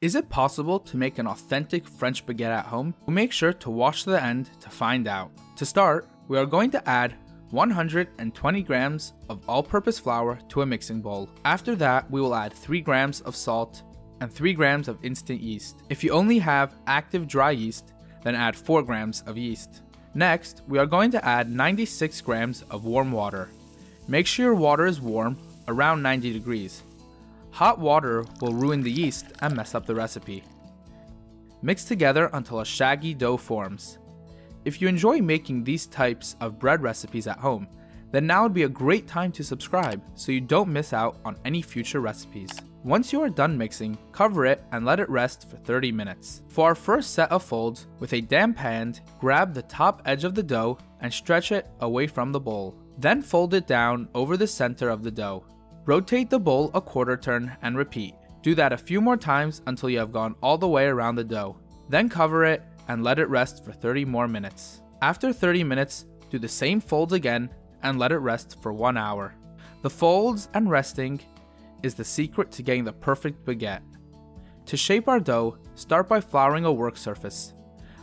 Is it possible to make an authentic French baguette at home? We'll make sure to watch to the end to find out. To start, we are going to add 120 grams of all-purpose flour to a mixing bowl. After that, we will add 3 grams of salt and 3 grams of instant yeast. If you only have active dry yeast, then add 4 grams of yeast. Next, we are going to add 96 grams of warm water. Make sure your water is warm, around 90 degrees. Hot water will ruin the yeast and mess up the recipe. Mix together until a shaggy dough forms. If you enjoy making these types of bread recipes at home, then now would be a great time to subscribe so you don't miss out on any future recipes. Once you are done mixing, cover it and let it rest for 30 minutes. For our first set of folds, with a damp hand, grab the top edge of the dough and stretch it away from the bowl. Then fold it down over the center of the dough. Rotate the bowl a quarter turn and repeat. Do that a few more times until you have gone all the way around the dough. Then cover it and let it rest for 30 more minutes. After 30 minutes, do the same folds again and let it rest for 1 hour. The folds and resting is the secret to getting the perfect baguette. To shape our dough, start by flouring a work surface.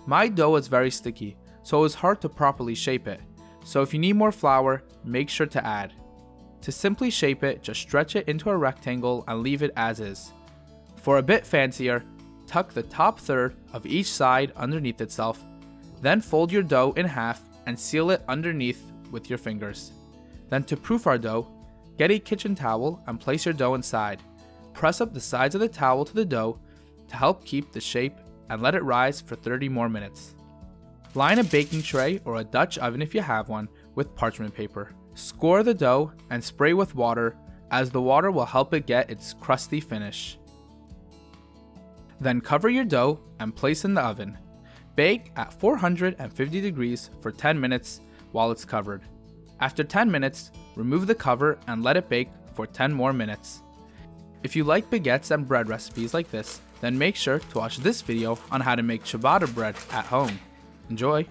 My dough is very sticky, so it was hard to properly shape it. So if you need more flour, make sure to add. To simply shape it, just stretch it into a rectangle and leave it as is. For a bit fancier, tuck the top third of each side underneath itself, then fold your dough in half and seal it underneath with your fingers. Then to proof our dough, get a kitchen towel and place your dough inside. Press up the sides of the towel to the dough to help keep the shape and let it rise for 30 more minutes. Line a baking tray or a Dutch oven if you have one with parchment paper. Score the dough and spray with water, as the water will help it get its crusty finish. Then cover your dough and place in the oven. Bake at 450 degrees for 10 minutes while it's covered. After 10 minutes, remove the cover and let it bake for 10 more minutes. If you like baguettes and bread recipes like this, then make sure to watch this video on how to make ciabatta bread at home. Enjoy!